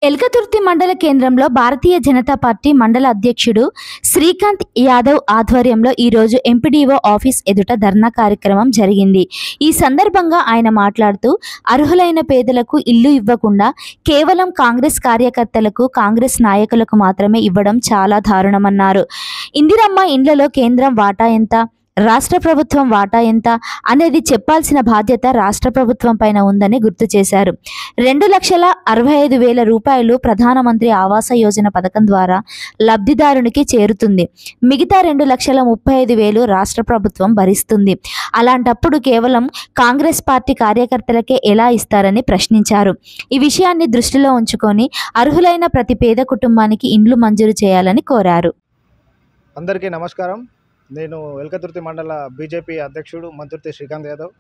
ఎల్కతుర్తి మండల కేంద్రంలో భారతీయ జనతా పార్టీ మండల అధ్యక్షుడు శ్రీకాంత్ యాదవ్ ఆధ్వర్యంలో ఈరోజు ఎంపీడీఓ ఆఫీస్ ఎదుట ధర్నా కార్యక్రమం జరిగింది. ఈ సందర్భంగా ఆయన మాట్లాడుతూ అర్హులైన పేదలకు ఇల్లు ఇవ్వకుండా కేవలం కాంగ్రెస్ కార్యకర్తలకు, కాంగ్రెస్ నాయకులకు మాత్రమే ఇవ్వడం చాలా దారుణమన్నారు. ఇందిరమ్మ ఇండ్లలో కేంద్రం వాటా ఎంత, రాష్ట్ర ప్రభుత్వం వాటా ఎంత అనేది చెప్పాల్సిన బాధ్యత రాష్ట్ర ప్రభుత్వం పైన ఉందని గుర్తు చేశారు. 2,65,000 రూపాయలు ప్రధానమంత్రి ఆవాస యోజన పథకం ద్వారా లబ్ధిదారునికి చేరుతుంది. మిగతా 2,35,000 రాష్ట్ర ప్రభుత్వం భరిస్తుంది. అలాంటప్పుడు కేవలం కాంగ్రెస్ పార్టీ కార్యకర్తలకే ఎలా ఇస్తారని ప్రశ్నించారు. ఈ విషయాన్ని దృష్టిలో ఉంచుకొని అర్హులైన ప్రతి పేద కుటుంబానికి ఇండ్లు మంజూరు చేయాలని కోరారు. అందరికీ నమస్కారం. నేను ఎల్కతుర్తి మండల బీజేపీ అధ్యక్షుడు మంత్రుతి శ్రీకాంత్ యాదవ్.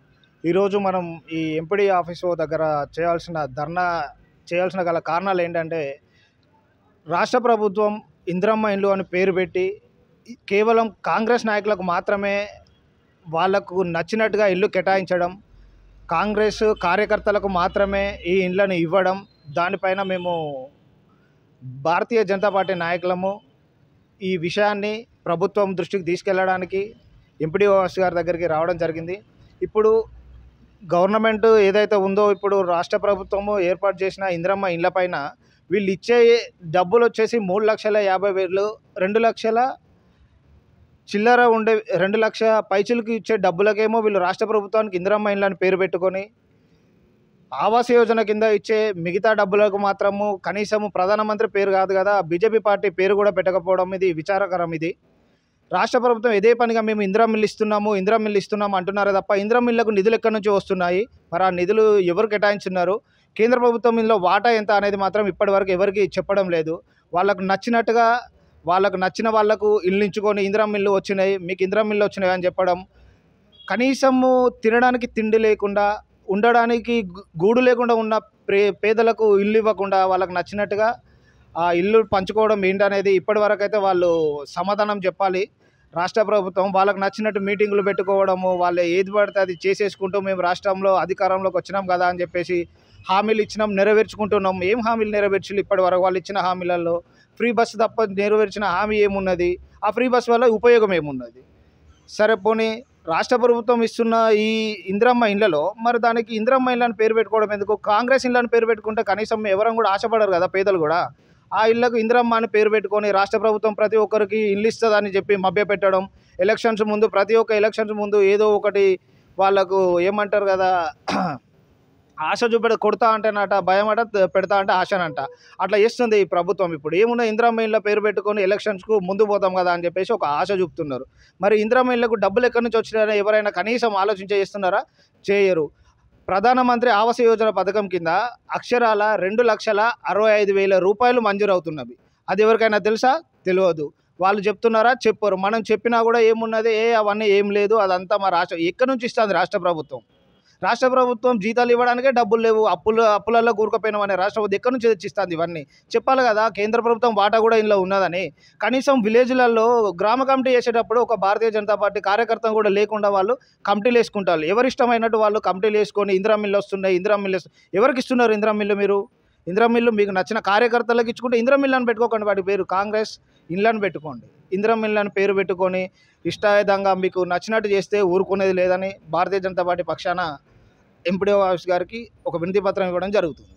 ఈరోజు మనం ఈ ఎంపీడీ ఆఫీసు దగ్గర చేయాల్సిన గల కారణాలు ఏంటంటే, రాష్ట్ర ప్రభుత్వం ఇందిరమ్మ ఇండ్లు అని పేరు పెట్టి కేవలం కాంగ్రెస్ నాయకులకు మాత్రమే వాళ్లకు నచ్చినట్టుగా ఇల్లు కేటాయించడం, కాంగ్రెస్ కార్యకర్తలకు మాత్రమే ఈ ఇండ్లను ఇవ్వడం, దానిపైన మేము భారతీయ జనతా పార్టీ నాయకులము ఈ విషయాన్ని ప్రభుత్వం దృష్టికి తీసుకెళ్లడానికి ఎంపీడీఓ గారి దగ్గరికి రావడం జరిగింది. ఇప్పుడు గవర్నమెంట్ ఏదైతే ఉందో, ఇప్పుడు రాష్ట్ర ప్రభుత్వము ఏర్పాటు చేసిన ఇందిరమ్మ ఇండ్ల పైన వీళ్ళు ఇచ్చే డబ్బులు వచ్చేసి 3,50,000, 2 లక్షల చిల్లర ఉండే 2 లక్షల పైచిలకు ఇచ్చే డబ్బులకేమో వీళ్ళు రాష్ట్ర ప్రభుత్వానికి ఇందిరమ్మ ఇండ్లని పేరు పెట్టుకొని, ఆవాస యోజన కింద ఇచ్చే మిగతా డబ్బులకు మాత్రము కనీసము ప్రధానమంత్రి పేరు కాదు కదా, బీజేపీ పార్టీ పేరు కూడా పెట్టకపోవడం ఇది విచారకరం. ఇది రాష్ట్ర ప్రభుత్వం ఇదే పనిగా మేము ఇందిరమ్మ ఇల్లు ఇస్తున్నాము అంటున్నారు తప్ప, ఇందిరమ్మ ఇళ్లకు నిధులు ఎక్కడి నుంచి వస్తున్నాయి, మరి ఆ నిధులు ఎవరు కేటాయించున్నారు, కేంద్ర ప్రభుత్వం ఇందులో వాటా ఎంత అనేది మాత్రం ఇప్పటివరకు ఎవరికి చెప్పడం లేదు. వాళ్ళకు నచ్చినట్టుగా వాళ్ళకు నచ్చిన వాళ్లకు ఇల్లు ఇచ్చుకొని ఇందిరమ్మ ఇల్లు వచ్చినాయి, మీకు ఇందిరమ్మ ఇల్లు వచ్చినాయి అని చెప్పడం, కనీసము తినడానికి తిండి లేకుండా, ఉండడానికి గూడు లేకుండా ఉన్న పేదలకు ఇల్లు ఇవ్వకుండా వాళ్ళకు నచ్చినట్టుగా ఆ ఇల్లు పంచుకోవడం ఏంటనేది ఇప్పటివరకు అయితే వాళ్ళు సమాధానం చెప్పాలి. రాష్ట్ర ప్రభుత్వం వాళ్ళకు నచ్చినట్టు మీటింగులు పెట్టుకోవడము, వాళ్ళు ఏది పడితే అది చేసేసుకుంటూ మేము రాష్ట్రంలో అధికారంలోకి వచ్చినాం కదా అని చెప్పేసి హామీలు ఇచ్చినాం, నెరవేర్చుకుంటున్నాం. ఏం హామీలు నెరవేర్చాలి ఇప్పటివరకు? వాళ్ళు ఇచ్చిన హామీలలో ఫ్రీ బస్సు తప్ప నెరవేర్చిన హామీ ఏమున్నది? ఆ ఫ్రీ బస్సు వల్ల ఉపయోగం ఏమున్నది? సరే పోనీ రాష్ట్ర ప్రభుత్వం ఇస్తున్న ఈ ఇందిరమ్మ ఇండ్లలో మరి దానికి ఇందిరమ్మ ఇళ్ళని పేరు పెట్టుకోవడం ఎందుకు? కాంగ్రెస్ ఇళ్ళని పేరు పెట్టుకుంటే కనీసం ఎవరం కూడా ఆశపడరు కదా పేదలు కూడా. ఆ ఇళ్లకు ఇందిరమ్మ అని పేరు పెట్టుకొని రాష్ట్ర ప్రభుత్వం ప్రతి ఒక్కరికి ఇల్లు ఇస్తుందని చెప్పి మభ్యపెట్టడం, ప్రతి ఒక్క ఎలక్షన్స్ ముందు ఏదో ఒకటి వాళ్ళకు ఏమంటారు కదా, ఆశ కొడతా అంటేనట భయం అట, పెడతా అంటే ఆశనంట, అట్లా చేస్తుంది ఈ ప్రభుత్వం. ఇప్పుడు ఏమున్నా ఇందిరమ్మ ఇళ్ళ పేరు పెట్టుకొని ఎలక్షన్స్కు ముందు పోతాం కదా అని చెప్పేసి ఒక ఆశ చూపుతున్నారు. మరి ఇందిరమ్మ ఇళ్లకు డబ్బులు ఎక్కడి నుంచి వచ్చినాయని ఎవరైనా కనీసం చేస్తున్నారా? చేయరు. ప్రధానమంత్రి ఆవాస యోజన పథకం కింద అక్షరాల 2,65,000 రూపాయలు మంజూరు అవుతున్నవి. అది ఎవరికైనా తెలుసా? తెలియదు. వాళ్ళు చెప్తున్నారా? చెప్పరు. మనం చెప్పినా కూడా ఏమున్నది, అవన్నీ ఏం లేదు, అదంతా మా ఎక్కడి నుంచి ఇస్తుంది రాష్ట్ర ప్రభుత్వం? రాష్ట్ర ప్రభుత్వం జీతాలు ఇవ్వడానికే డబ్బులు లేవు, అప్పులలో కూరుకుపోయినామనే రాష్ట్ర ప్రభుత్వం ఎక్కడి నుంచి తెచ్చిస్తుంది? ఇవన్నీ చెప్పాలి కదా. కేంద్ర ప్రభుత్వం వాటా కూడా ఇందులో ఉన్నదని. కనీసం విలేజ్లలో గ్రామ కమిటీ చేసేటప్పుడు ఒక భారతీయ జనతా పార్టీ కార్యకర్త కూడా లేకుండా వాళ్ళు కమిటీలు వేసుకుంటారు. ఎవరిష్టమైనట్టు వాళ్ళు కమిటీలు వేసుకొని ఇందిరమ్మ ఇల్లు వస్తున్నాయి, ఎవరికి ఇస్తున్నారు ఇందిరమ్మ ఇల్లు? మీరు ఇందిరమ్మ ఇల్లు మీకు నచ్చిన కార్యకర్తలకు ఇచ్చుకుంటే ఇందిరమ్మ ఇల్లు అని పెట్టుకోకండి, వాటి పేరు కాంగ్రెస్ ఇళ్ళని పెట్టుకోండి. ఇందిరమ్మ ఇల్లు అని పేరు పెట్టుకొని ఇష్టాయుధంగా మీకు నచ్చినట్టు చేస్తే ఊరుకునేది లేదని భారతీయ జనతా పార్టీ పక్షాన ఎంపీడీఓ ఆఫీస్ గారికి ఒక వినతి పత్రం ఇవ్వడం జరుగుతుంది.